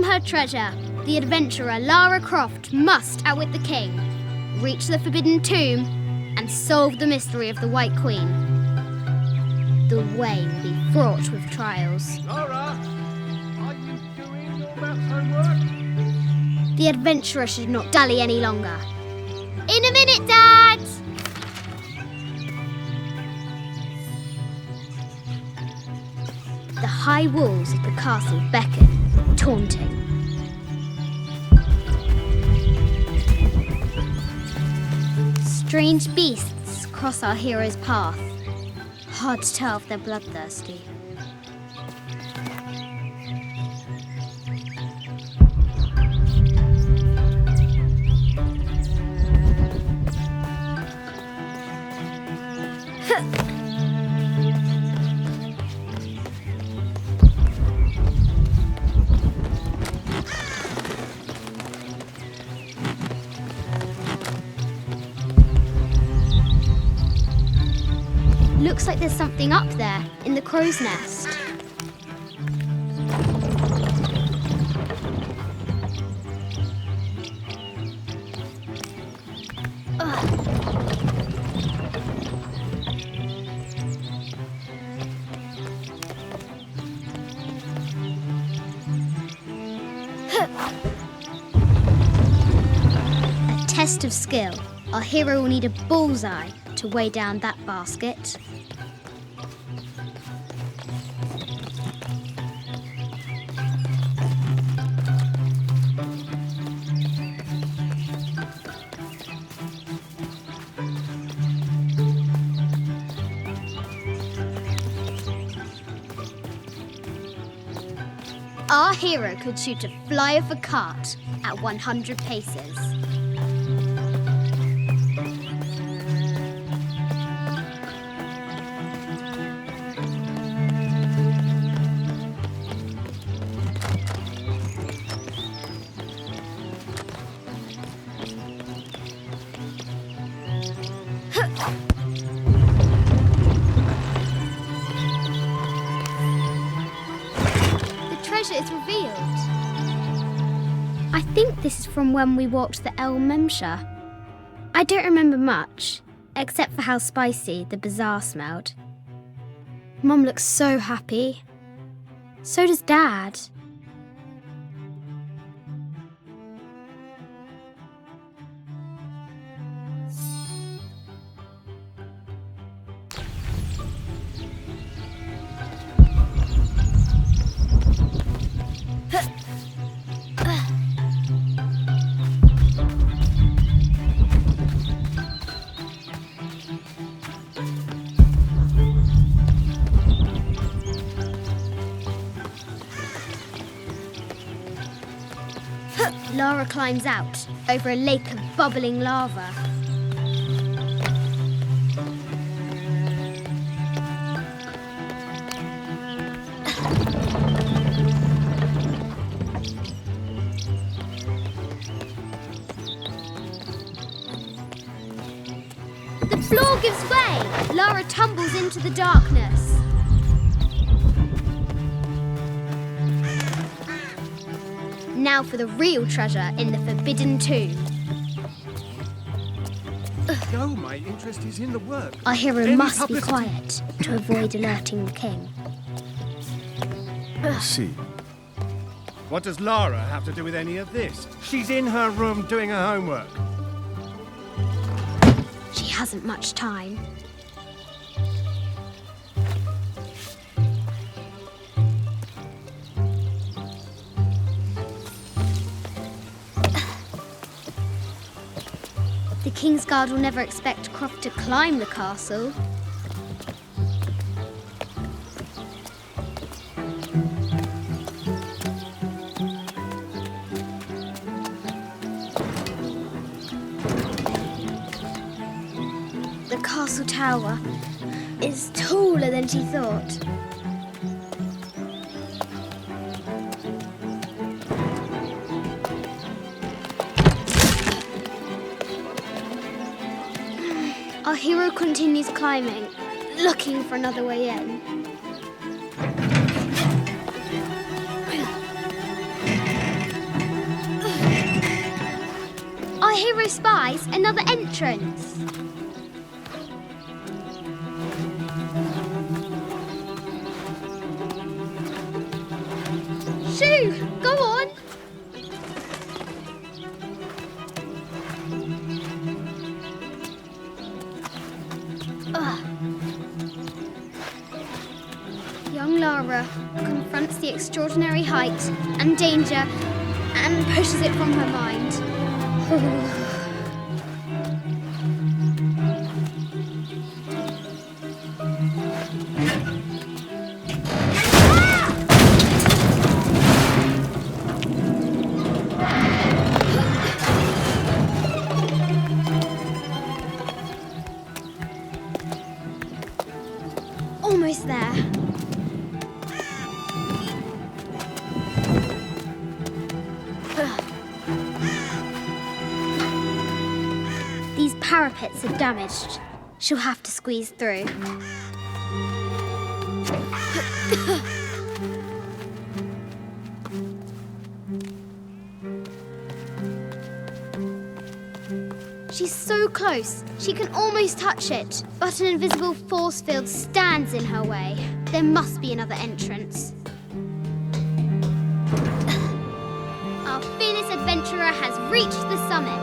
her treasure, the adventurer Lara Croft must outwit the king, reach the forbidden tomb, and solve the mystery of the White Queen. The way will be fraught with trials. Lara, are you doing your maths homework? The adventurer should not dally any longer. In a minute, Dad! The high walls of the castle beckon, taunting. Strange beasts cross our hero's path. Hard to tell if they're bloodthirsty. Looks like there's something up there in the crow's nest. A test of skill. Our hero will need a bullseye to weigh down that basket. Our hero could shoot a fly of a cart at 100 paces. Is revealed. I think this is from when we walked the El Memsha. I don't remember much, except for how spicy the bazaar smelled. Mum looks so happy. So does Dad. Lara climbs out over a lake of bubbling lava. The floor gives way. Lara tumbles into the darkness. Now for the real treasure in the forbidden tomb. No, my interest is in the work. Our hero must be quiet to avoid alerting the king. I see. What does Lara have to do with any of this? She's in her room doing her homework. She hasn't much time. The King's Guard will never expect Croft to climb the castle. The castle tower is taller than she thought. Our hero continues climbing, looking for another way in. hero spies another entrance. Shoo! Go on! Young Lara confronts the extraordinary height and danger and pushes it from her mind. Almost there. These parapets are damaged. She'll have to squeeze through. She's so close, she can almost touch it, but an invisible force field stands in her way. There must be another entrance. Our fearless adventurer has reached the summit.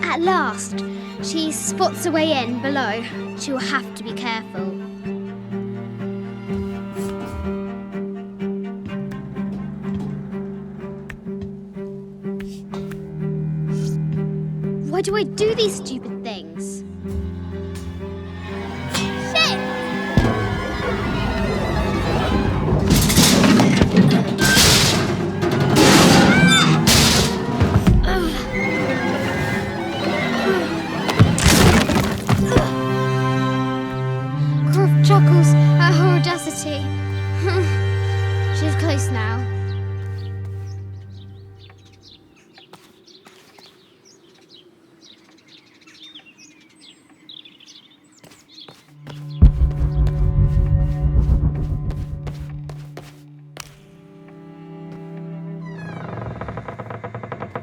At last, she spots a way in below. She will have to be careful. Why do I do these stupid things? Shit! Croft chuckles at her audacity. She's close now.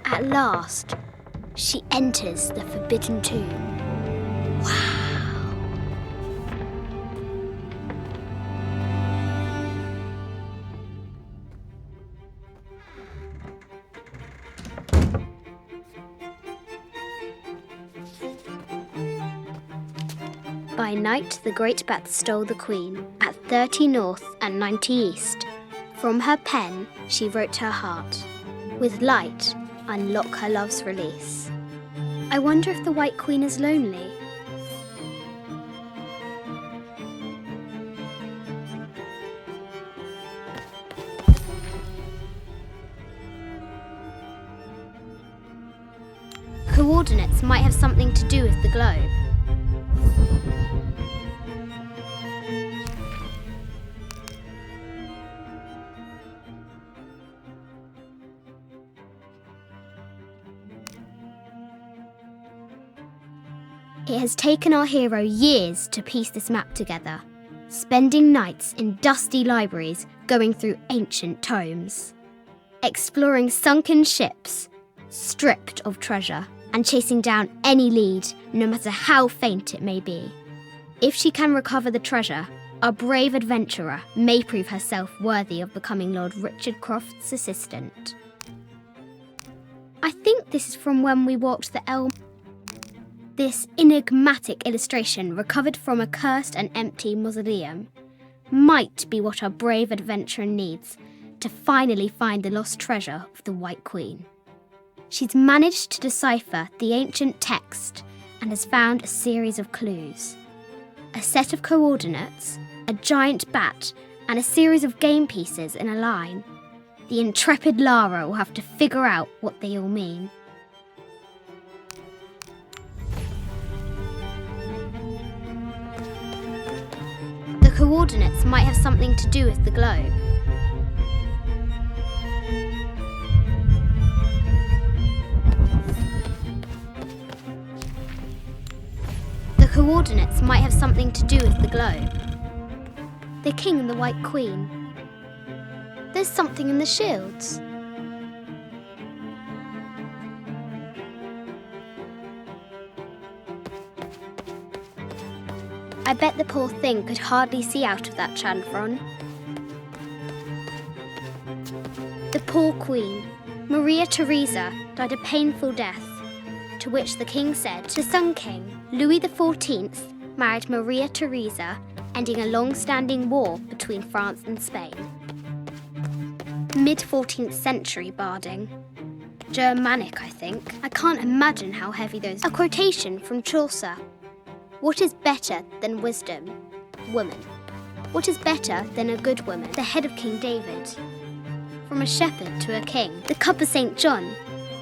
At last, she enters the Forbidden Tomb. Wow! By night, the great bat stole the queen at 30 north and 90 east. From her pen, she wrote her heart. With light, unlock her love's release. I wonder if the White Queen is lonely. Coordinates might have something to do with the globe. It has taken our hero years to piece this map together, spending nights in dusty libraries going through ancient tomes, exploring sunken ships, stripped of treasure, and chasing down any lead, no matter how faint it may be. If she can recover the treasure, our brave adventurer may prove herself worthy of becoming Lord Richard Croft's assistant. I think this is from when we walked the elm. This enigmatic illustration, recovered from a cursed and empty mausoleum, might be what our brave adventurer needs to finally find the lost treasure of the White Queen. She's managed to decipher the ancient text and has found a series of clues. A set of coordinates, a giant bat, and a series of game pieces in a line. The intrepid Lara will have to figure out what they all mean. coordinates might have something to do with the globe. The coordinates might have something to do with the globe. The king and the white queen. There's something in the shields. I bet the poor thing could hardly see out of that chanfron. The poor queen, Maria Theresa, died a painful death, to which the king said the Sun King, Louis XIV, married Maria Theresa, ending a long-standing war between France and Spain. Mid-14th century barding. Germanic, I think. I can't imagine how heavy those... A quotation from Chaucer. What is better than wisdom? Woman. What is better than a good woman? The head of King David. From a shepherd to a king. The cup of St. John.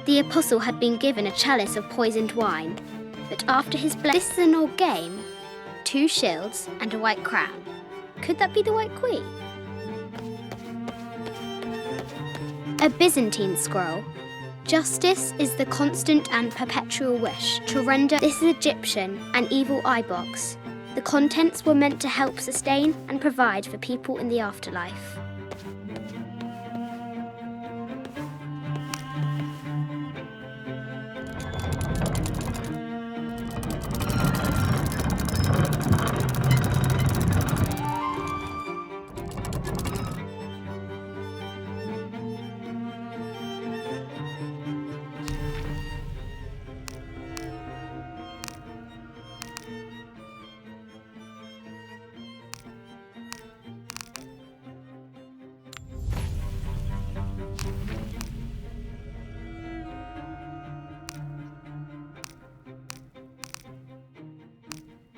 The apostle had been given a chalice of poisoned wine, but after his blessing... This is an old game. 2 shields and a white crown. Could that be the White Queen? A Byzantine scroll. Justice is the constant and perpetual wish to render. This is Egyptian, an evil eye box. The contents were meant to help sustain and provide for people in the afterlife.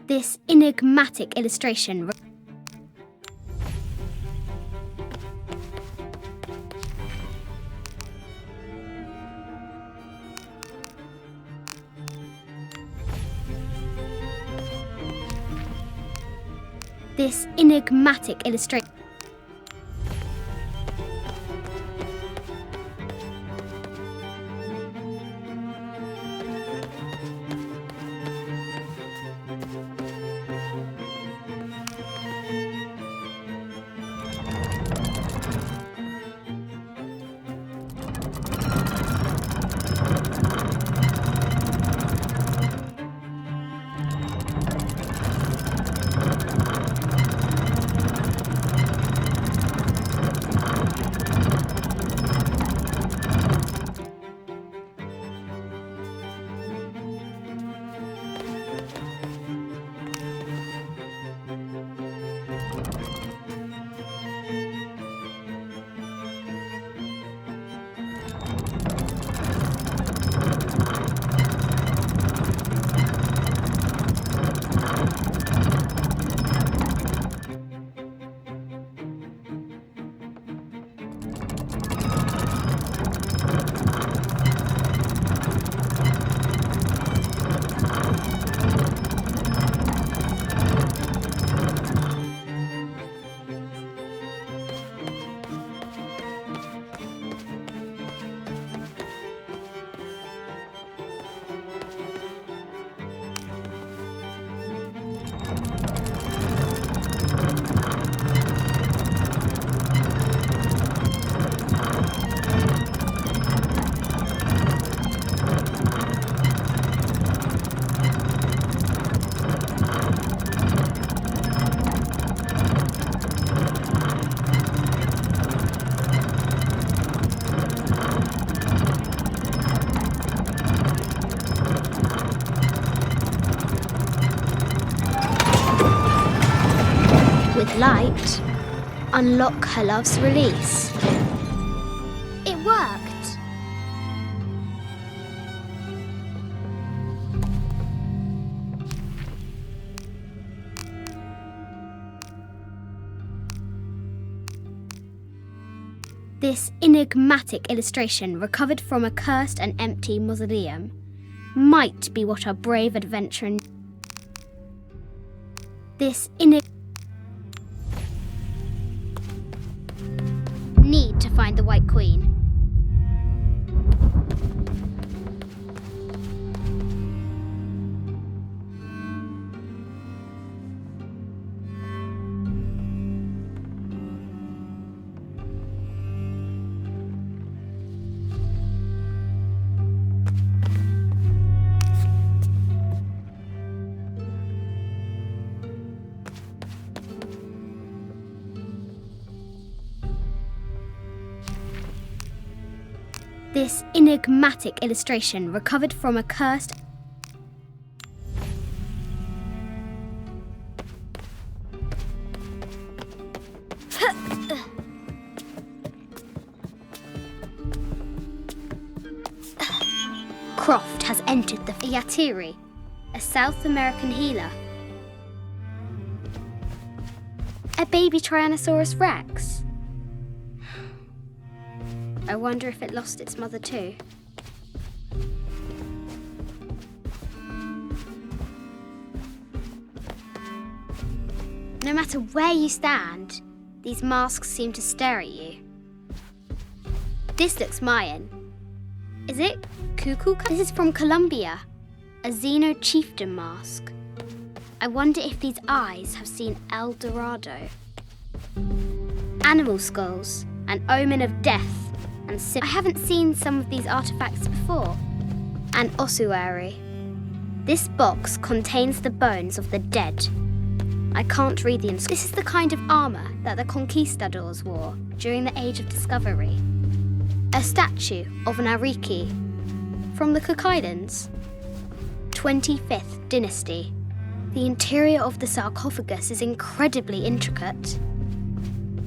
This enigmatic illustration light, unlock her love's release. It worked. This enigmatic illustration, recovered from a cursed and empty mausoleum, might be what our brave adventurer... need to find the White Queen. This enigmatic illustration recovered from a cursed Croft has entered the Paititi, a South American healer. A baby Tyrannosaurus Rex. I wonder if it lost its mother too. No matter where you stand, these masks seem to stare at you. This looks Mayan. Is it cuckoo? This is from Colombia, a Xeno chieftain mask. I wonder if these eyes have seen El Dorado. Animal skulls, an omen of death. And I haven't seen some of these artifacts before. An ossuary. This box contains the bones of the dead. I can't read the inscription. This is the kind of armour that the conquistadors wore during the Age of Discovery. A statue of an Ariki from the Cook Islands. 25th dynasty. The interior of the sarcophagus is incredibly intricate.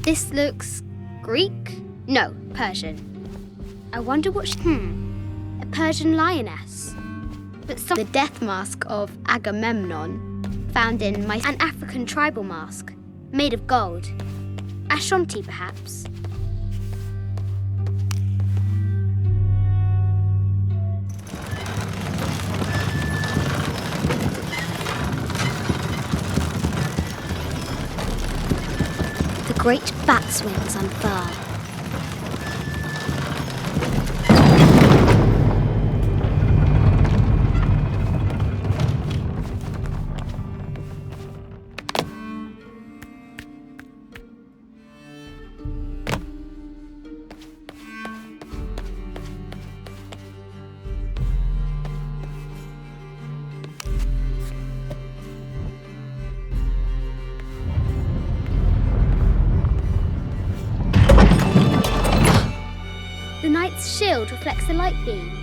This looks Greek? No, Persian. I wonder what a Persian lioness. But the death mask of Agamemnon found in an African tribal mask made of gold. Ashanti, perhaps. The great bat's wings unfurl. The knight's shield reflects the light beam.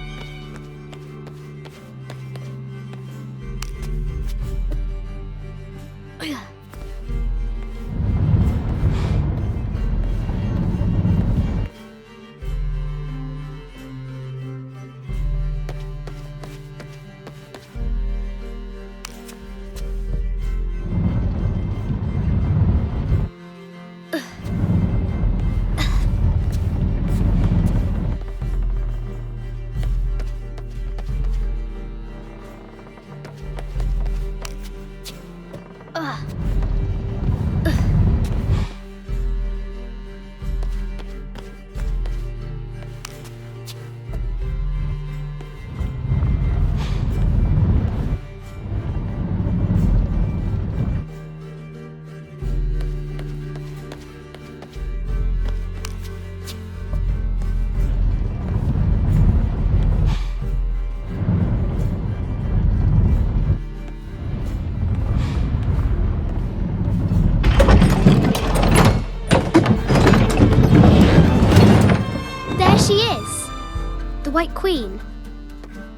The White Queen.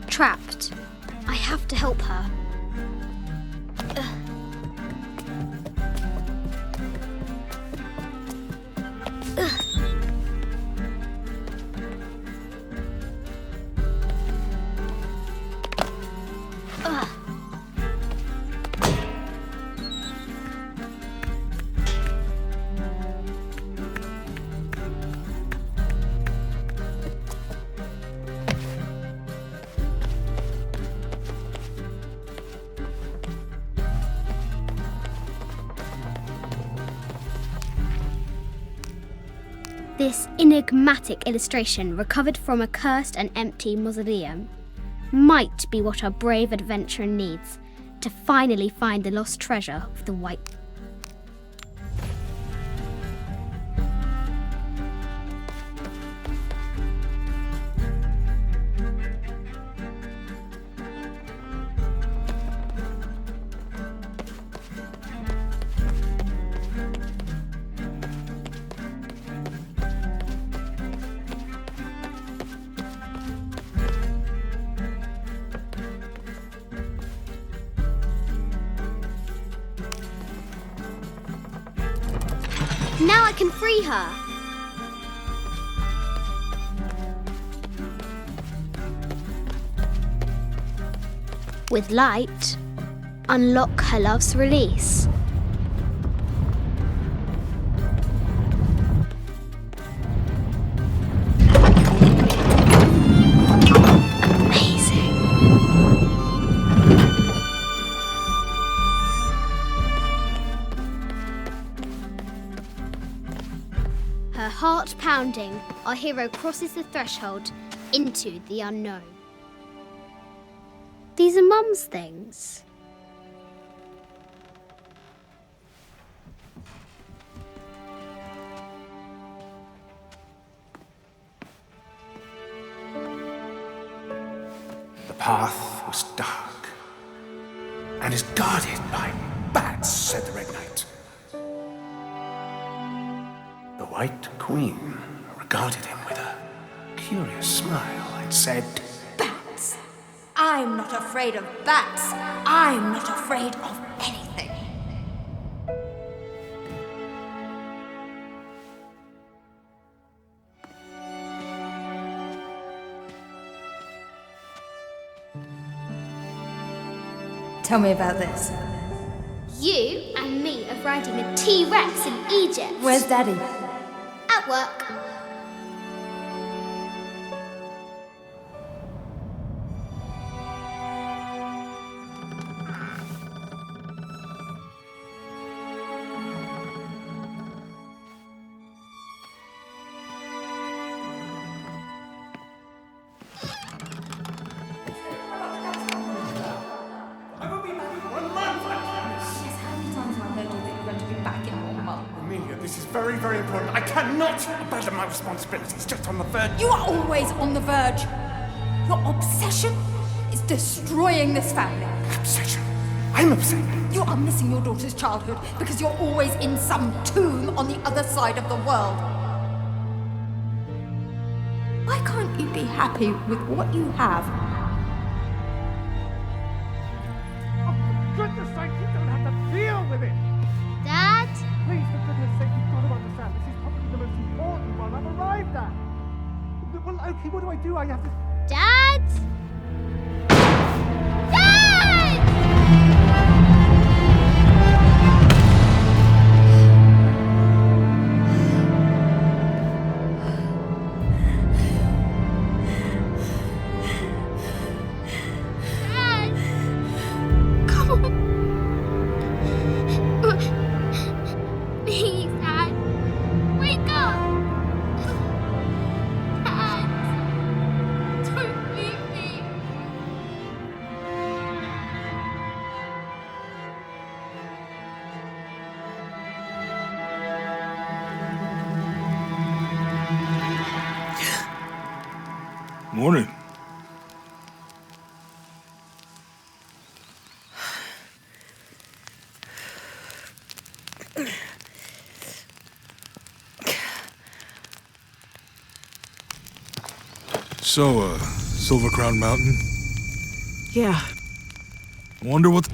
Trapped. I have to help her. This enigmatic illustration, recovered from a cursed and empty mausoleum, might be what our brave adventurer needs to finally find the lost treasure of the White. Now I can free her! With light, unlock her love's release. Amazing. Her heart pounding, our hero crosses the threshold into the unknown. These are Mum's things. The path was dark and is guarded by bats, said the Red Knight. The White Queen regarded him with a curious smile and said, Bats! I'm not afraid of bats. I'm not afraid of anything. Tell me about this. You and me are riding a T-Rex in Egypt. Where's Daddy? At work. Amelia, this is very, very important. I cannot abandon my responsibilities just on the verge. You are always on the verge. Your obsession is destroying this family. Obsession. I'm upset. You are missing your daughter's childhood because you're always in some tomb on the other side of the world. Why can't you be happy with what you have? Oh, for goodness sake, you don't have to deal with it! Dad? Please, for goodness sake, you've got to understand, this is probably the most important one I've arrived at. Well, okay, what do? I have to... Dad? Dad! Dad! Come on. Please, Dad. Wake up. Dad. Don't leave me. Morning. So, Silver Crown Mountain? Yeah, Wonder what...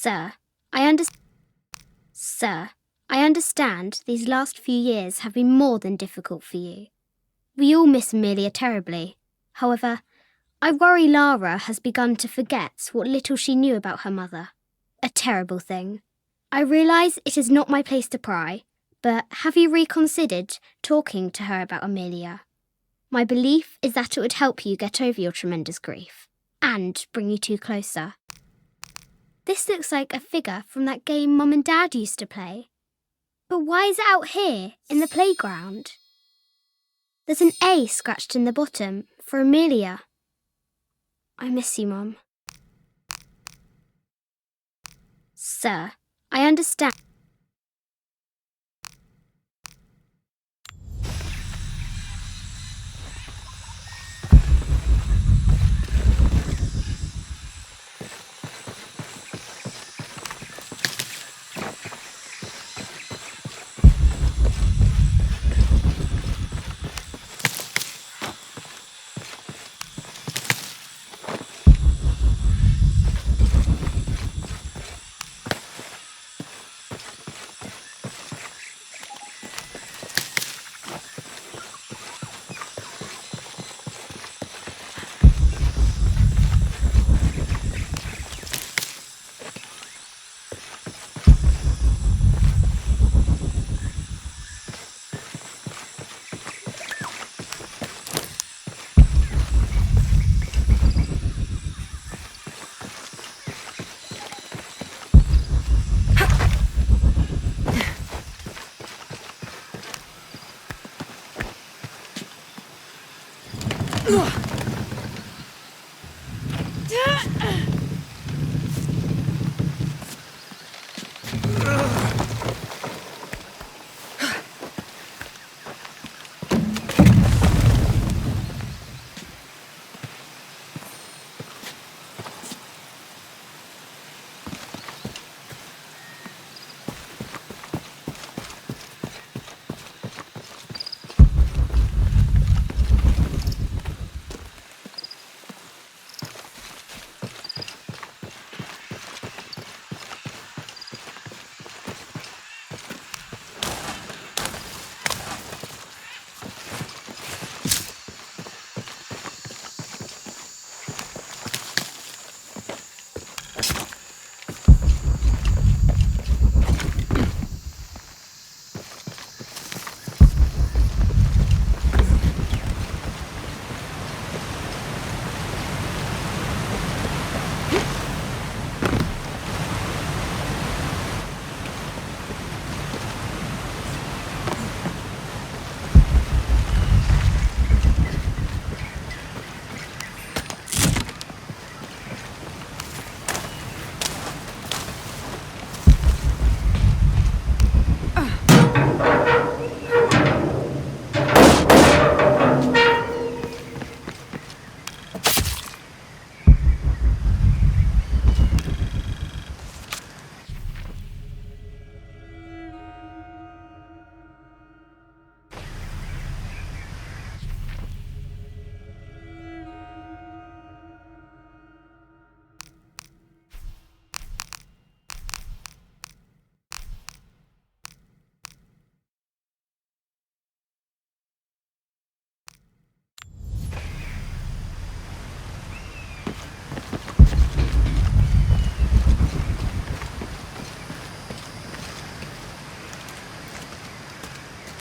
Sir, Sir, I understand these last few years have been more than difficult for you. We all miss Amelia terribly. However, I worry Lara has begun to forget what little she knew about her mother. A terrible thing. I realise it is not my place to pry, but have you reconsidered talking to her about Amelia? My belief is that it would help you get over your tremendous grief, and bring you two closer. This looks like a figure from that game Mum and Dad used to play. But why is it out here, in the playground? There's an A scratched in the bottom, for Amelia. I miss you, Mum. Sir, I understand.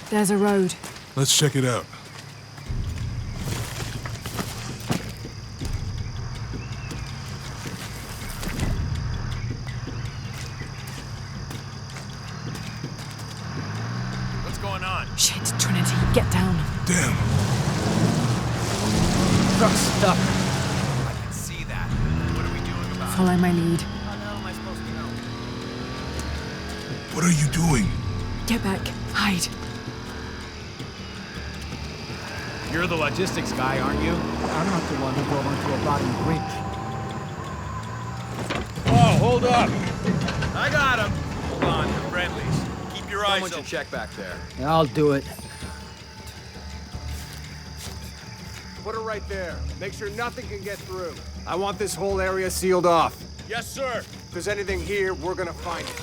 There's a road. Let's check it out. What's going on? Shit, Trinity, get down. Damn. Truck's stuck. I can see that. What are we doing about it? Follow my lead. How the hell am I supposed to know? What are you doing? Get back. Hide. You're the logistics guy, aren't you? I'm not the one who drove onto a rotting bridge. Oh, hold up! I got him! Hold on, you're friendlies. Keep your eyes open. Check back there. I'll do it. Put her right there. Make sure nothing can get through. I want this whole area sealed off. Yes, sir. If there's anything here, we're gonna find it.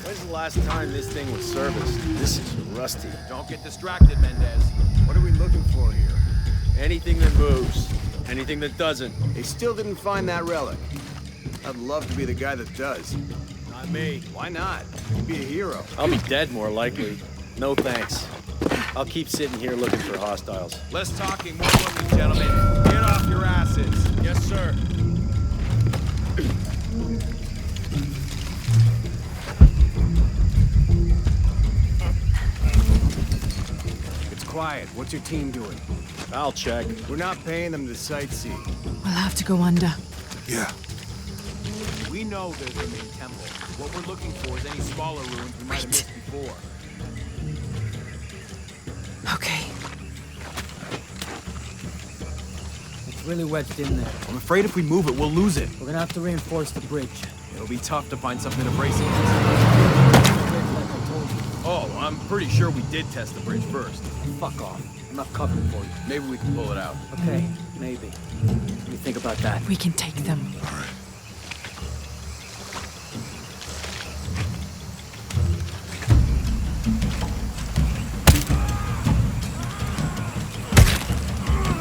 When's the last time this thing was serviced? This is rusty. Don't get distracted, Mendez. What are we looking for here? Anything that moves. Anything that doesn't. They still didn't find that relic. I'd love to be the guy that does. Not me. Why not? You'd be a hero. I'll be dead more likely. No thanks. I'll keep sitting here looking for hostiles. Less talking, more looking, gentlemen. Get off your asses. Yes, sir. It's quiet. What's your team doing? I'll check. We're not paying them to sightsee. We'll have to go under. Yeah. We know there's a main temple. What we're looking for is any smaller ruins we might have missed before. Okay. It's really wedged in there. I'm afraid if we move it, we'll lose it. We're gonna have to reinforce the bridge. It'll be tough to find something to brace against. Bridge, like I told you. Oh, I'm pretty sure we did test the bridge first. Fuck off. Enough cover for you. Maybe we can pull it out. Okay, maybe. Let me think about that. We can take them. All right.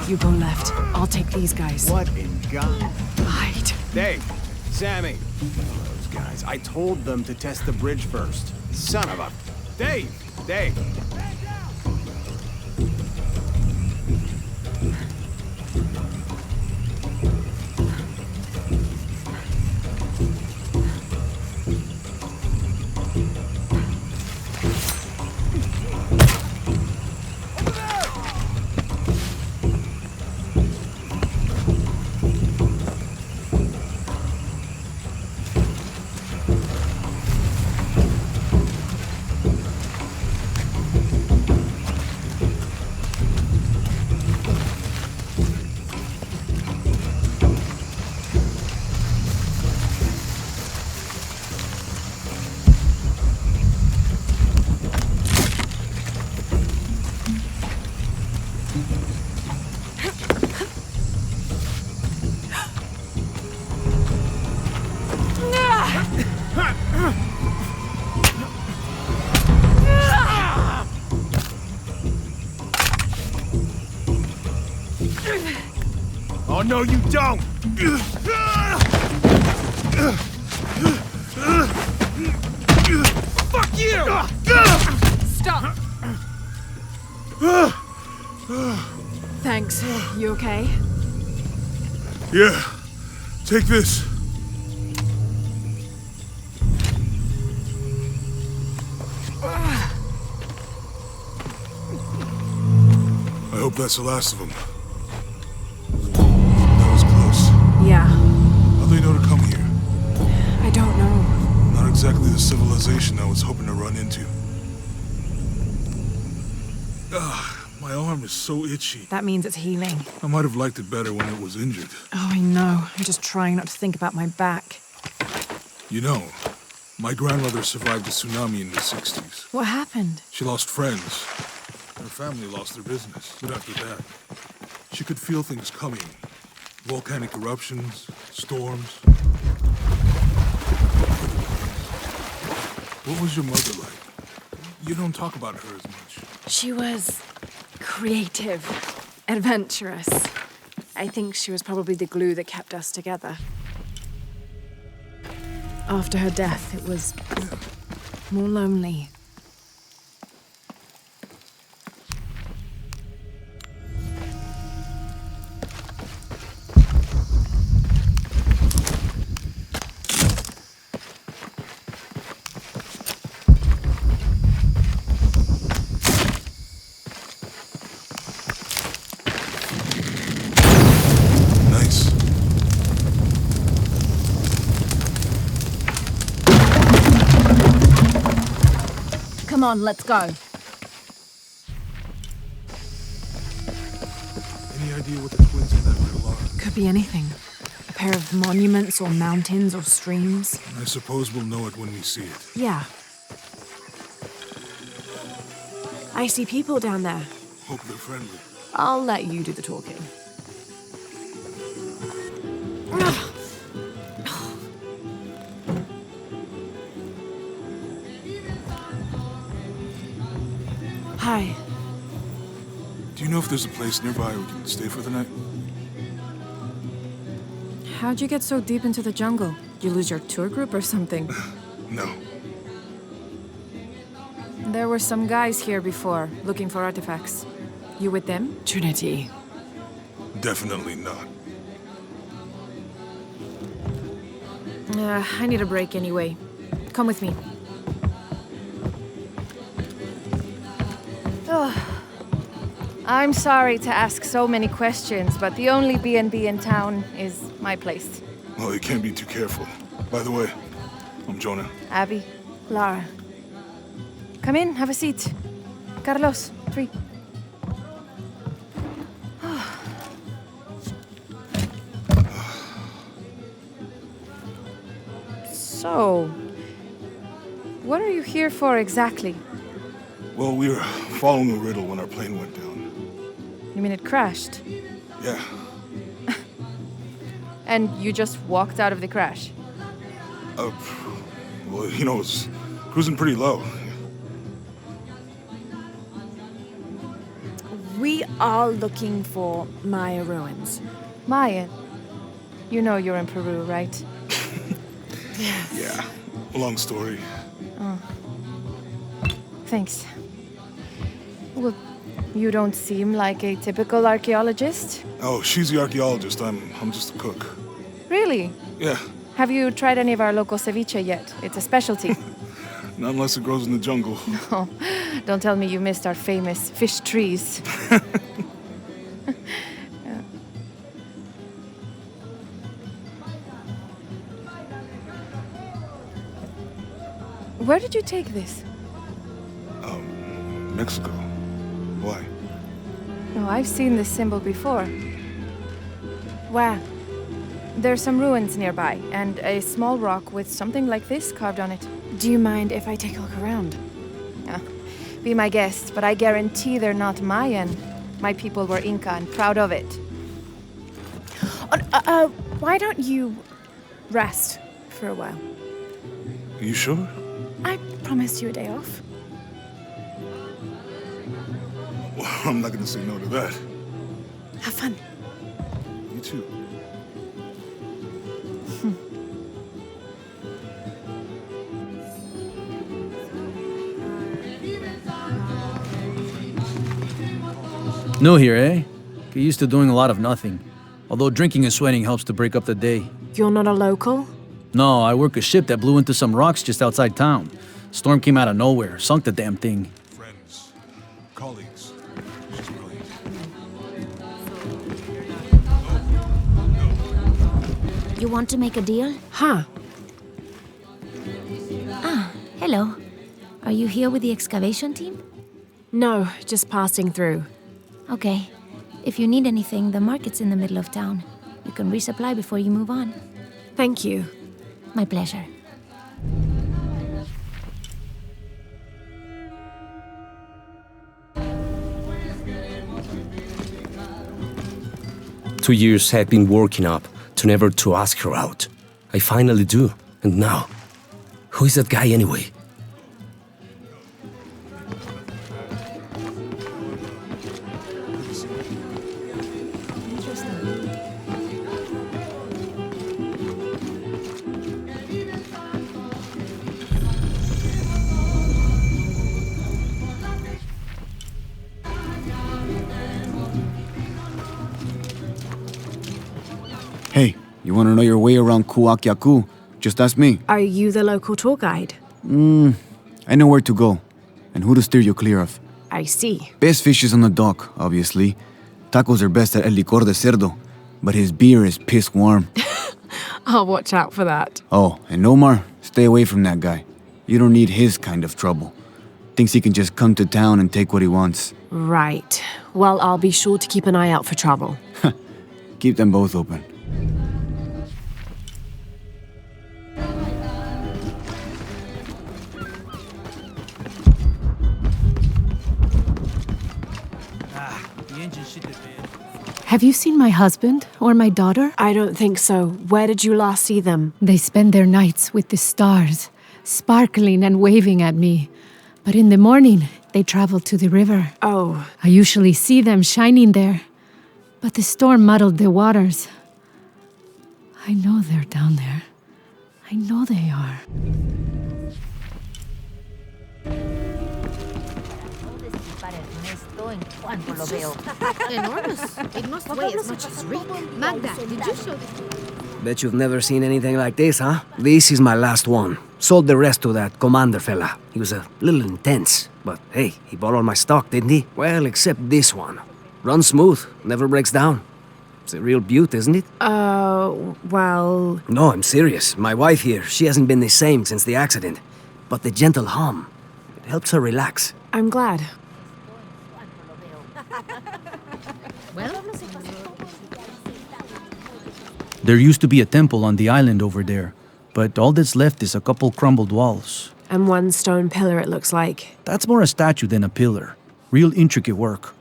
You go left. I'll take these guys. What in God? Hide. Dave, Sammy. Those guys. I told them to test the bridge first. Son of a... Dave! Dave! Oh, no, you don't! Fuck you! Stop! Thanks. You okay? Yeah. Take this. I hope that's the last of them. That was close. Yeah. How'd they know to come here? I don't know. Not exactly the civilization I was hoping to run into. My arm is so itchy. That means it's healing. I might have liked it better when it was injured. Oh, I know. I'm just trying not to think about my back. You know, my grandmother survived the tsunami in the 60s. What happened? She lost friends. Her family lost their business. But after that, she could feel things coming. Volcanic eruptions, storms. What was your mother like? You don't talk about her as much. She was creative, adventurous. I think she was probably the glue that kept us together. After her death, it was more lonely. Nice. Come on, let's go. Any idea what the twins in that riddle are? Could be anything. A pair of monuments or mountains or streams. I suppose we'll know it when we see it. Yeah. I see people down there. Hope they're friendly. I'll let you do the talking. Hi. Do you know if there's a place nearby we can stay for the night? How'd you get so deep into the jungle? You lose your tour group or something? No. There were some guys here before, looking for artifacts. You with them? Trinity. Definitely not. I need a break anyway. Come with me. I'm sorry to ask so many questions, but the only B&B in town is my place. Well, you can't be too careful. By the way, I'm Jonah. Abby, Lara. Come in, have a seat. Carlos, 3. So, what are you here for exactly? Well, we were following a riddle when our plane went down. You mean it crashed? Yeah. And you just walked out of the crash? Well, you know, it's cruising pretty low. We are looking for Maya ruins. Mayan? You know you're in Peru, right? Yeah. Long story. Thanks. Well, you don't seem like a typical archaeologist. Oh, she's the archaeologist. I'm just a cook. Really? Yeah. Have you tried any of our local ceviche yet? It's a specialty. Not unless it grows in the jungle. Oh, don't tell me you missed our famous fish trees. Where did you take this? Mexico. Why? Oh, I've seen this symbol before. Where? There's some ruins nearby, and a small rock with something like this carved on it. Do you mind if I take a look around? Be my guest, but I guarantee they're not Mayan. My people were Inca and proud of it. Why don't you rest for a while? Are you sure? I promised you a day off. Well, I'm not gonna say no to that. Have fun. You too. New here, eh? Get used to doing a lot of nothing. Although drinking and sweating helps to break up the day. You're not a local? No, I work a ship that blew into some rocks just outside town. Storm came out of nowhere, sunk the damn thing. Friends. Colleagues. She's brilliant. You want to make a deal? Huh. Hello. Are you here with the excavation team? No, just passing through. Okay. If you need anything, the market's in the middle of town. You can resupply before you move on. Thank you. My pleasure. Two years I've been working up to never to ask her out. I finally do. And now, who is that guy anyway? Hey, you want to know your way around Kuakyaku? Just ask me. Are you the local tour guide? I know where to go, and who to steer you clear of. I see. Best fish is on the dock, obviously. Tacos are best at El Licor de Cerdo, but his beer is piss warm. I'll watch out for that. Oh, and Omar, stay away from that guy. You don't need his kind of trouble. Thinks he can just come to town and take what he wants. Right. Well, I'll be sure to keep an eye out for trouble. Keep them both open. Have you seen my husband or my daughter? I don't think so. Where did you last see them? They spend their nights with the stars, sparkling and waving at me. But in the morning, they travel to the river. Oh. I usually see them shining there. But the storm muddled the waters. I know they're down there. I know they are. Enormous. It must weigh as much as Rick. Magda, did you show this? Bet you've never seen anything like this, huh? This is my last one. Sold the rest to that commander fella. He was a little intense, but hey, he bought all my stock, didn't he? Well, except this one. Runs smooth, never breaks down. It's a real beaut, isn't it? Well... No, I'm serious. My wife here, she hasn't been the same since the accident. But the gentle hum, it helps her relax. I'm glad. There used to be a temple on the island over there, but all that's left is a couple crumbled walls. And one stone pillar, it looks like. That's more a statue than a pillar. Real intricate work.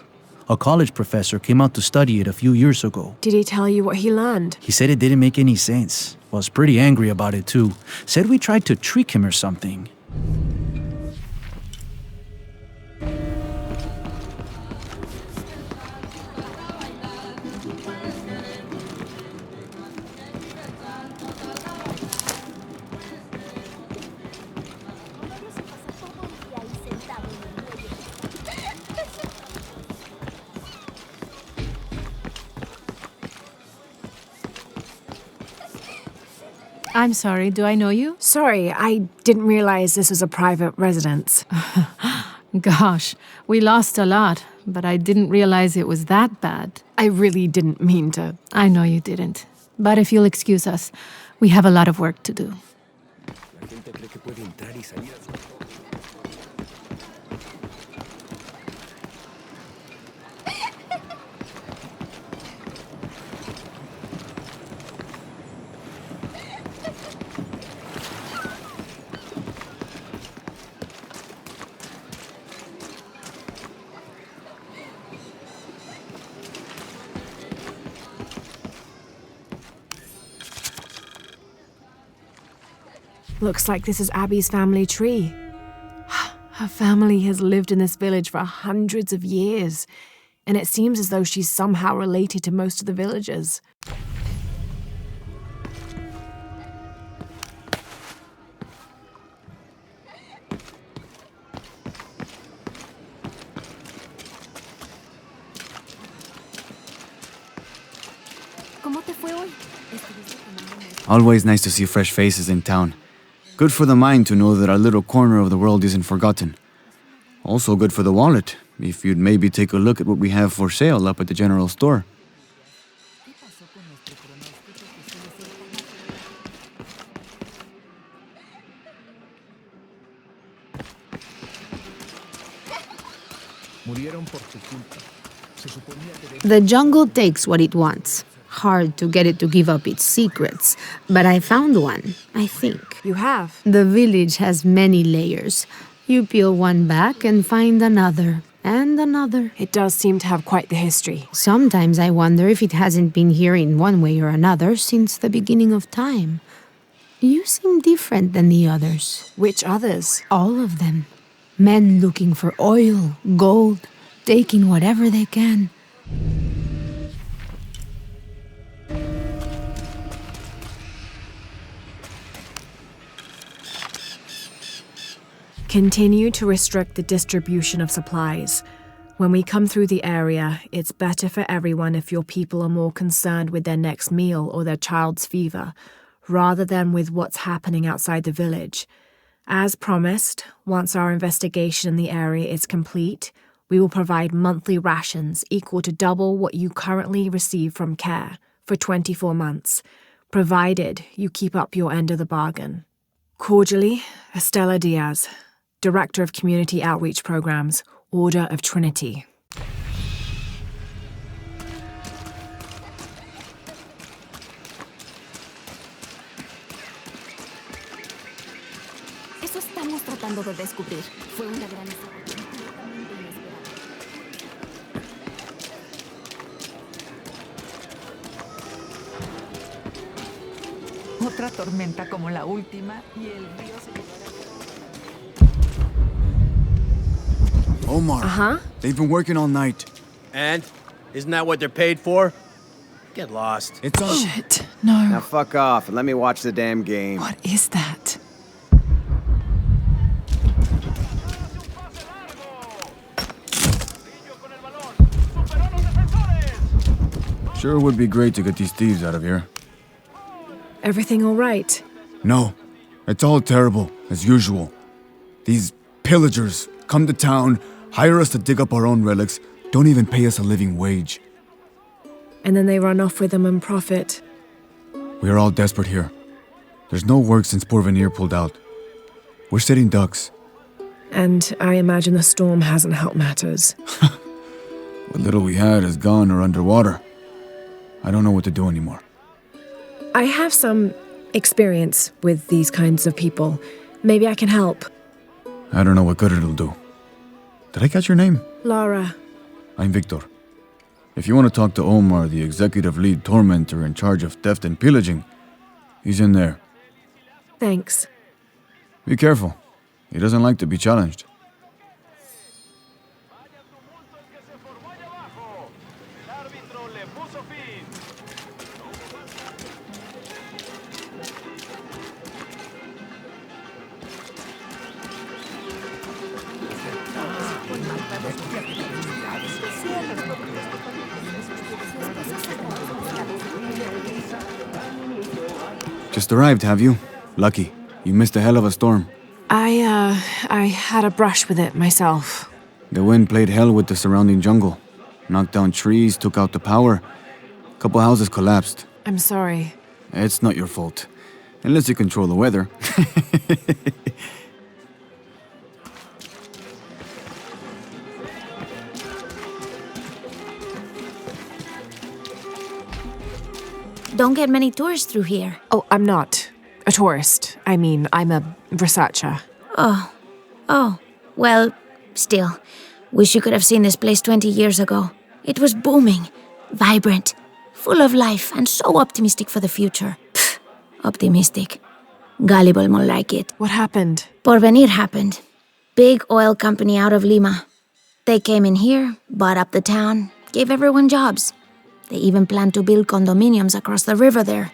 A college professor came out to study it a few years ago. Did he tell you what he learned? He said it didn't make any sense. Was pretty angry about it too. Said we tried to trick him or something. I'm sorry, do I know you? Sorry, I didn't realize this was a private residence. Gosh, we lost a lot, but I didn't realize it was that bad. I really didn't mean to. I know you didn't. But if you'll excuse us, we have a lot of work to do. Looks like this is Abby's family tree. Her family has lived in this village for hundreds of years, and it seems as though she's somehow related to most of the villagers. Always nice to see fresh faces in town. Good for the mind to know that our little corner of the world isn't forgotten. Also good for the wallet, if you'd maybe take a look at what we have for sale up at the general store. The jungle takes what it wants. Hard to get it to give up its secrets, but I found one, I think. You have? The village has many layers. You peel one back and find another, and another. It does seem to have quite the history. Sometimes I wonder if it hasn't been here in one way or another since the beginning of time. You seem different than the others. Which others? All of them. Men looking for oil, gold, taking whatever they can. Continue to restrict the distribution of supplies. When we come through the area, it's better for everyone if your people are more concerned with their next meal or their child's fever, rather than with what's happening outside the village. As promised, once our investigation in the area is complete, we will provide monthly rations equal to double what you currently receive from care for 24 months, provided you keep up your end of the bargain. Cordially, Estela Diaz, Director of Community Outreach Programs, Order of Trinity. Eso estamos tratando de descubrir. Fue una gran otra tormenta como la última y el río se Omar. Uh-huh. They've been working all night. And? Isn't that what they're paid for? Get lost. It's on. Shit, no. Now fuck off and let me watch the damn game. What is that? Sure would be great to get these thieves out of here. Everything all right? No. It's all terrible, as usual. These pillagers come to town, hire us to dig up our own relics, don't even pay us a living wage. And then they run off with them and profit. We are all desperate here. There's no work since Porvenir pulled out. We're sitting ducks. And I imagine the storm hasn't helped matters. What little we had is gone or underwater. I don't know what to do anymore. I have some experience with these kinds of people. Maybe I can help. I don't know what good it'll do. Did I catch your name? Lara. I'm Victor. If you want to talk to Omar, the executive lead tormentor in charge of theft and pillaging, he's in there. Thanks. Be careful. He doesn't like to be challenged. Just arrived, have you? Lucky. You missed a hell of a storm. I had a brush with it myself. The wind played hell with the surrounding jungle. Knocked down trees, took out the power. Couple houses collapsed. I'm sorry. It's not your fault. Unless you control the weather. Don't get many tourists through here. Oh, I'm not a tourist. I mean, I'm a researcher. Oh. Well, still. Wish you could have seen this place 20 years ago. It was booming, vibrant, full of life, and so optimistic for the future. Pfft, optimistic. Gullible more like it. What happened? Porvenir happened. Big oil company out of Lima. They came in here, bought up the town, gave everyone jobs. They even planned to build condominiums across the river there,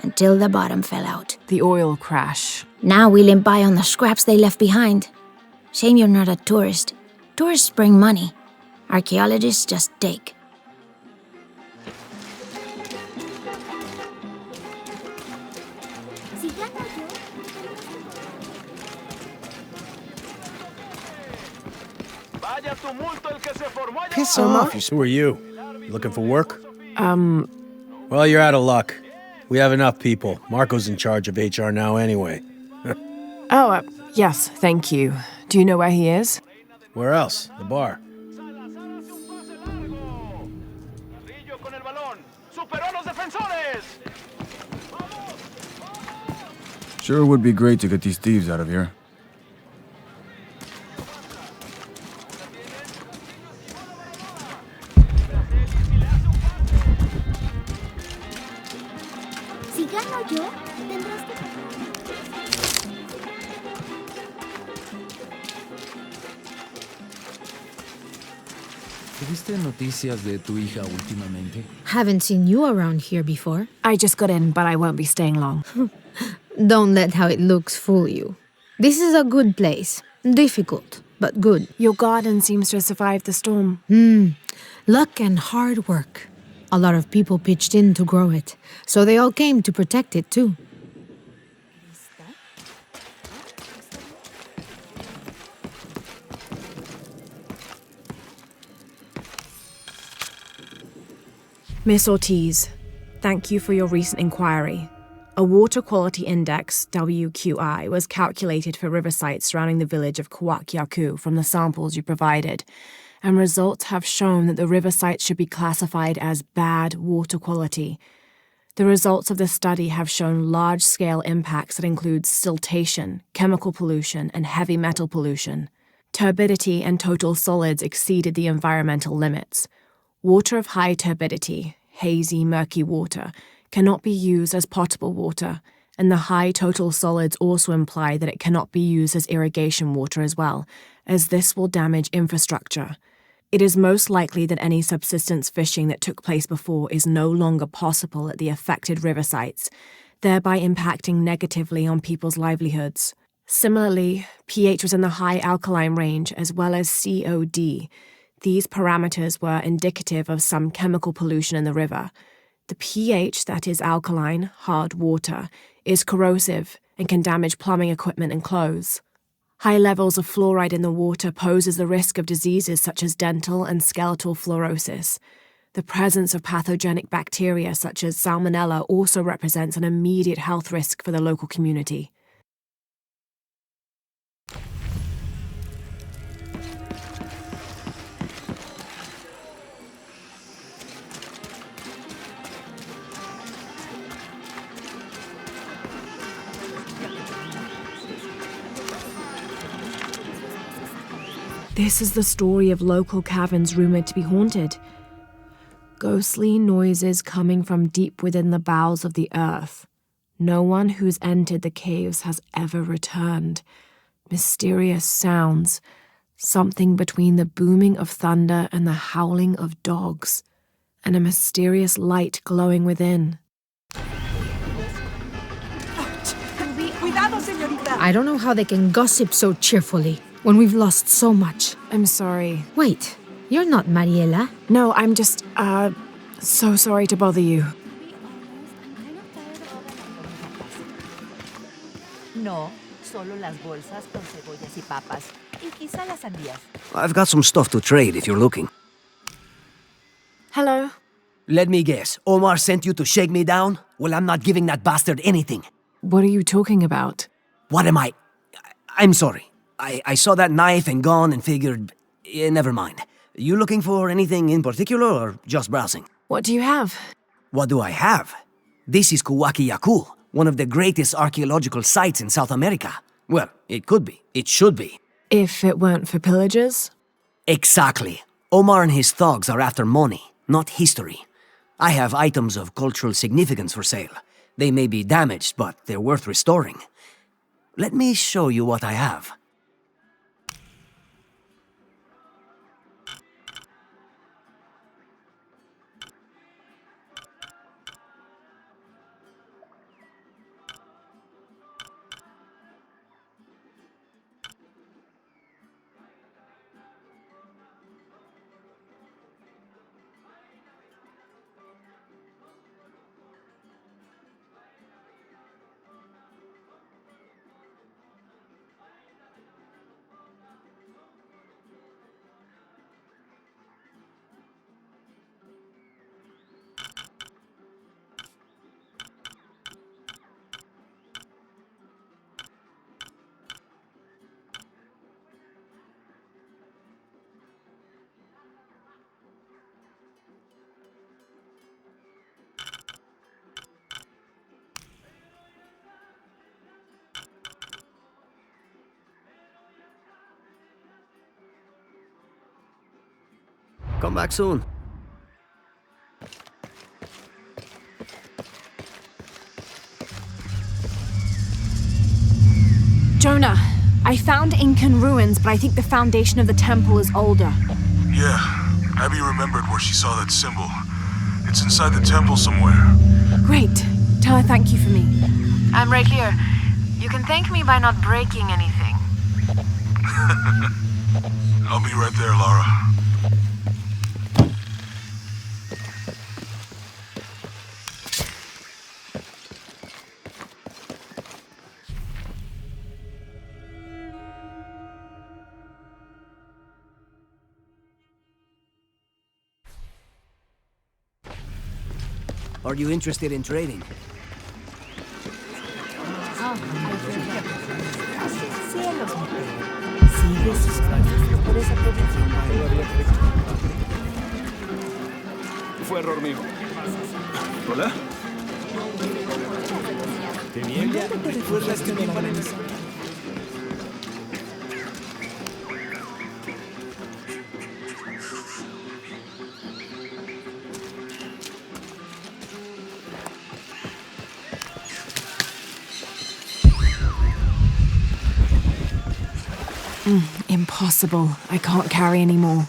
until the bottom fell out. The oil crash. Now we limp by on the scraps they left behind. Shame you're not a tourist. Tourists bring money. Archaeologists just take. Piss off. Who are you? You looking for work? Well, you're out of luck. We have enough people. Marco's in charge of HR now anyway. Yes, thank you. Do you know where he is? Where else? The bar. Sure would be great to get these thieves out of here. ¿Tuviste noticias de tu hija últimamente? Haven't seen you around here before. I just got in, but I won't be staying long. Don't let how it looks fool you. This is a good place. Difficult, but good. Your garden seems to have survived the storm. Luck and hard work. A lot of people pitched in to grow it, so they all came to protect it too. Miss Ortiz, thank you for your recent inquiry. A water quality index, WQI, was calculated for river sites surrounding the village of Kuwakyaku from the samples you provided, and results have shown that the river sites should be classified as bad water quality. The results of the study have shown large-scale impacts that include siltation, chemical pollution, and heavy metal pollution. Turbidity and total solids exceeded the environmental limits. Water of high turbidity, hazy, murky water, cannot be used as potable water, and the high total solids also imply that it cannot be used as irrigation water as well, as this will damage infrastructure. It is most likely that any subsistence fishing that took place before is no longer possible at the affected river sites, thereby impacting negatively on people's livelihoods. Similarly, pH was in the high alkaline range as well as COD. These parameters were indicative of some chemical pollution in the river. The pH, that is alkaline, hard water, is corrosive and can damage plumbing equipment and clothes. High levels of fluoride in the water poses the risk of diseases such as dental and skeletal fluorosis. The presence of pathogenic bacteria such as salmonella also represents an immediate health risk for the local community. This is the story of local caverns rumored to be haunted. Ghostly noises coming from deep within the bowels of the earth. No one who's entered the caves has ever returned. Mysterious sounds, something between the booming of thunder and the howling of dogs, and a mysterious light glowing within. I don't know how they can gossip so cheerfully when we've lost so much. I'm sorry. Wait, you're not Mariela? No, I'm just, so sorry to bother you. No, solo las bolsas con cebollas y papas. Y quizá las sandías. I've got some stuff to trade if you're looking. Hello? Let me guess. Omar sent you to shake me down? Well, I'm not giving that bastard anything. What are you talking about? What am I? I'm sorry. I saw that knife and gun and figured... never mind. You looking for anything in particular or just browsing? What do you have? What do I have? This is Kuwaki one of the greatest archaeological sites in South America. Well, it could be. It should be. If it weren't for pillagers? Exactly. Omar and his thugs are after money, not history. I have items of cultural significance for sale. They may be damaged, but they're worth restoring. Let me show you what I have. Come back soon. Jonah, I found Incan ruins, but I think the foundation of the temple is older. Yeah, Abby remembered where she saw that symbol. It's inside the temple somewhere. Great. Tell her thank you for me. I'm right here. You can thank me by not breaking anything. I'll be right there, Lara. Are you interested in trading? Fue error mío. ¿Hola? ¿Te niega? ¿Recuerdas que mi hermana Impossible. I can't carry any more.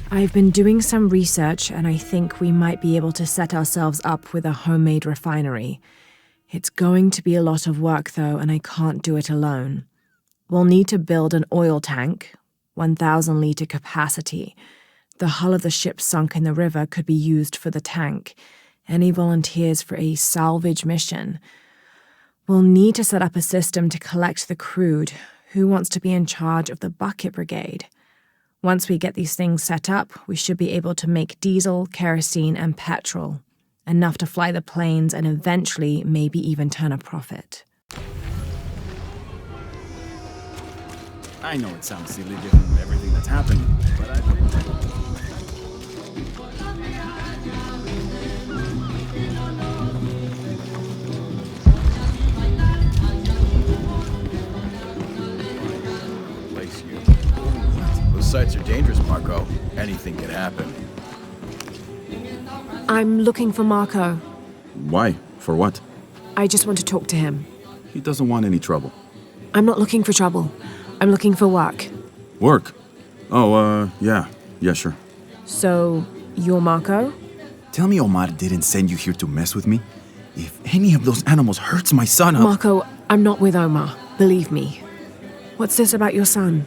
I've been doing some research, and I think we might be able to set ourselves up with a homemade refinery. It's going to be a lot of work, though, and I can't do it alone. We'll need to build an oil tank, 1,000-litre capacity. The hull of the ship sunk in the river could be used for the tank. Any volunteers for a salvage mission? We'll need to set up a system to collect the crude. Who wants to be in charge of the bucket brigade? Once we get these things set up, we should be able to make diesel, kerosene, and petrol. Enough to fly the planes and eventually maybe even turn a profit. I know it sounds silly given everything that's happening, but I think... Those sites are dangerous, Marco. Anything could happen. I'm looking for Marco. Why? For what? I just want to talk to him. He doesn't want any trouble. I'm not looking for trouble. I'm looking for work. Work? Oh, yeah. Yeah, sure. So, you're Marco? Tell me Omar didn't send you here to mess with me? If any of those animals hurts my son, Marco, I'm not with Omar. Believe me. What's this about your son?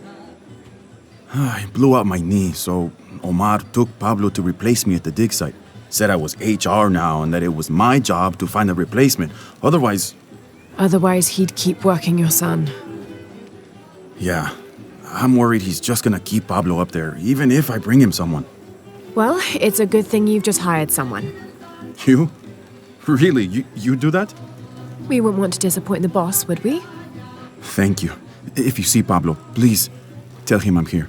I blew out my knee, so Omar took Pablo to replace me at the dig site. Said I was HR now and that it was my job to find a replacement. Otherwise, he'd keep working your son. Yeah. I'm worried he's just gonna keep Pablo up there, even if I bring him someone. Well, it's a good thing you've just hired someone. You? Really? You do that? We wouldn't want to disappoint the boss, would we? Thank you. If you see Pablo, please tell him I'm here.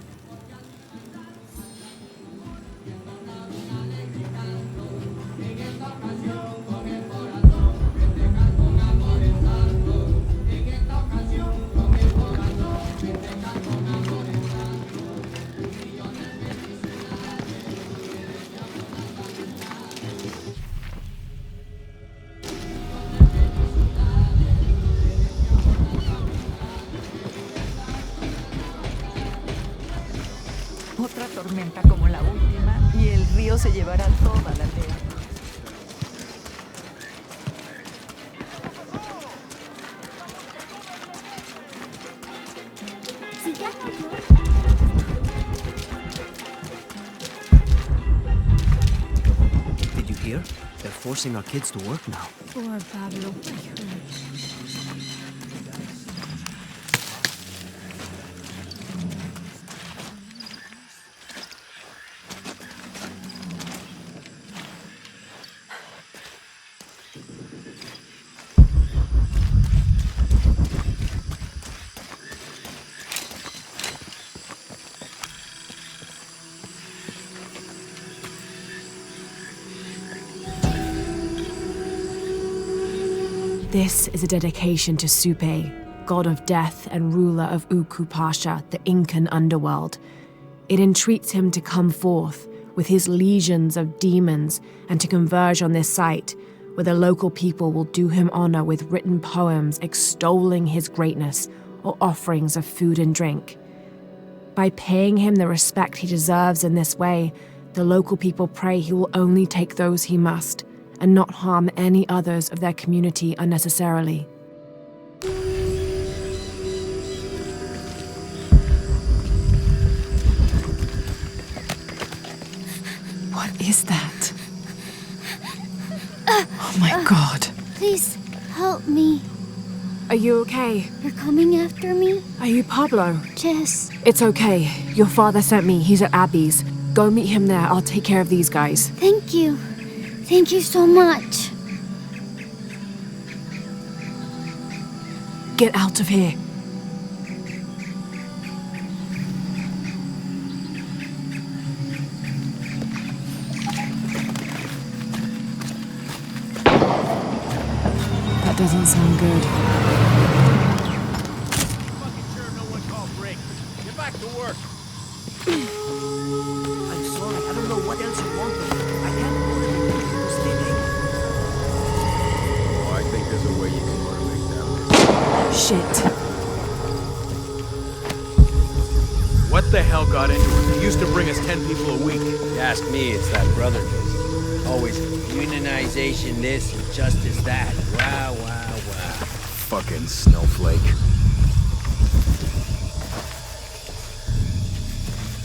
Otra tormenta como la última y el río se llevará toda la aldea. Did you hear? They're forcing our kids to work now. Poor Pablo. This is a dedication to Supe, god of death and ruler of Uku Pasha, the Incan underworld. It entreats him to come forth with his legions of demons and to converge on this site, where the local people will do him honor with written poems extolling his greatness or offerings of food and drink. By paying him the respect he deserves in this way, the local people pray he will only take those he must, and not harm any others of their community unnecessarily. What is that? Oh my God. Please help me. Are you okay? You're coming after me? Are you Pablo? Jess. It's okay. Your father sent me. He's at Abby's. Go meet him there. I'll take care of these guys. Thank you. Thank you so much. Get out of here. That doesn't sound good. Get back to work. I'm sorry, I don't know what else you want from me. I can't motivate people to stay late. Oh, I think there's a way you can motivate them. Shit. What the hell got into it? He used to bring us 10 people a week. You ask me, it's that brother business. Always unionization this and justice that. Wow, wow, wow. Fucking snowflake.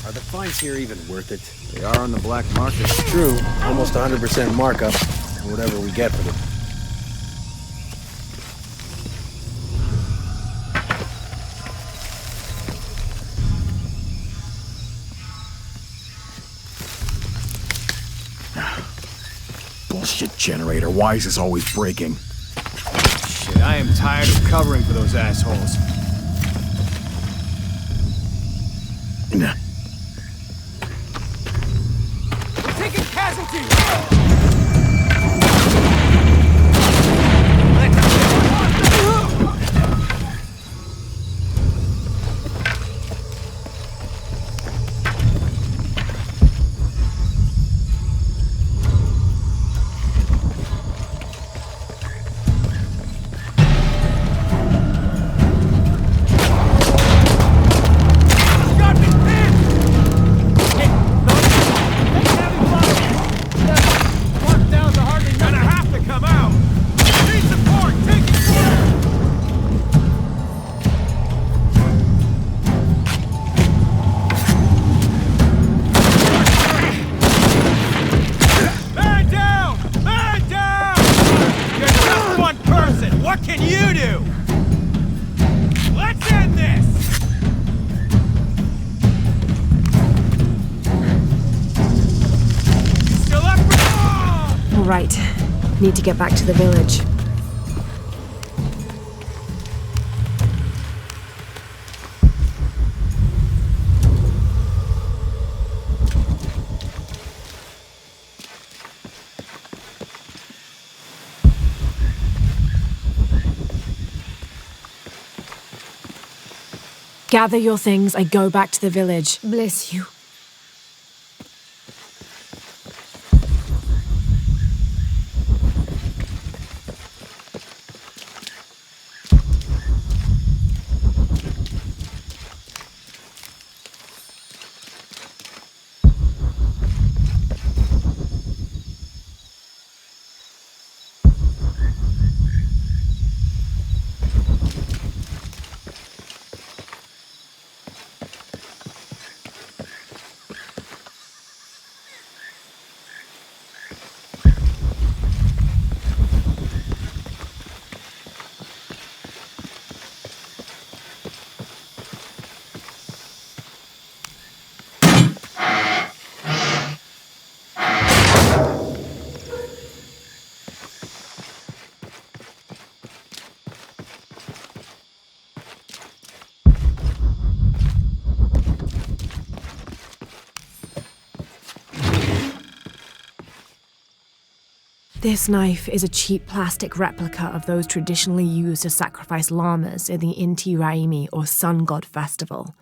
Are the fines here even worth it? They are on the black market. True, almost 100% markup on whatever we get for them. Bullshit generator. Why is this always breaking? Shit, I am tired of covering for those assholes. Nah. We're taking casualties! Right. Need to get back to the village. Gather your things. I go back to the village. Bless you. This knife is a cheap plastic replica of those traditionally used to sacrifice llamas in the Inti Raymi or Sun God Festival.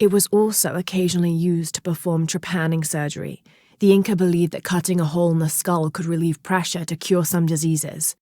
It was also occasionally used to perform trepanning surgery. The Inca believed that cutting a hole in the skull could relieve pressure to cure some diseases.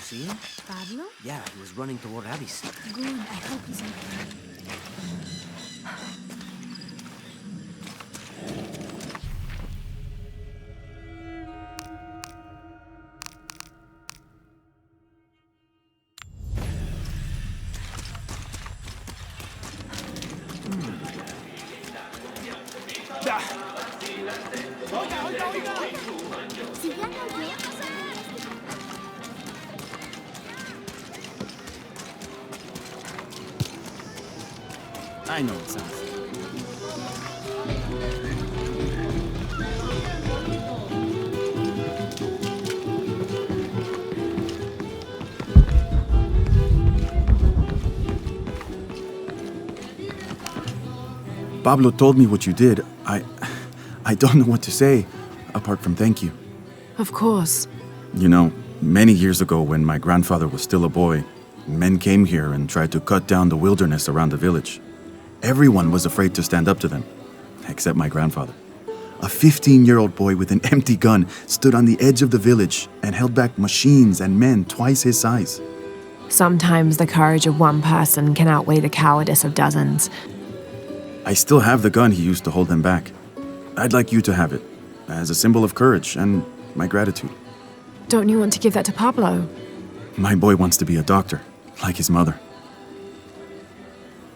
see him? Pablo? Yeah, he was running toward Abby's. Good, I hope he's okay. I know it sounds. Pablo told me what you did. I don't know what to say, apart from thank you. Of course. You know, many years ago when my grandfather was still a boy, men came here and tried to cut down the wilderness around the village. Everyone was afraid to stand up to them, except my grandfather. A 15-year-old boy with an empty gun stood on the edge of the village and held back machines and men twice his size. Sometimes the courage of one person can outweigh the cowardice of dozens. I still have the gun he used to hold them back. I'd like you to have it, as a symbol of courage and my gratitude. Don't you want to give that to Pablo? My boy wants to be a doctor, like his mother.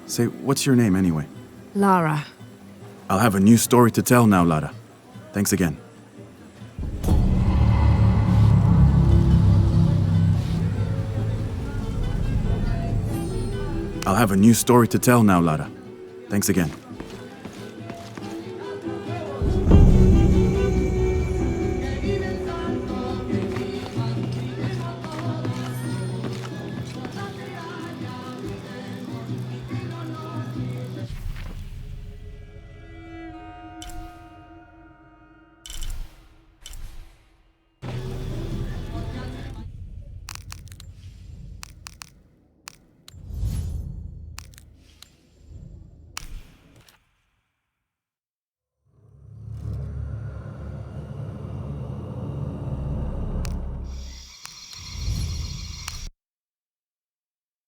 Say, what's your name anyway? Lara. I'll have a new story to tell now, Lara. Thanks again. I'll have a new story to tell now, Lara. Thanks again.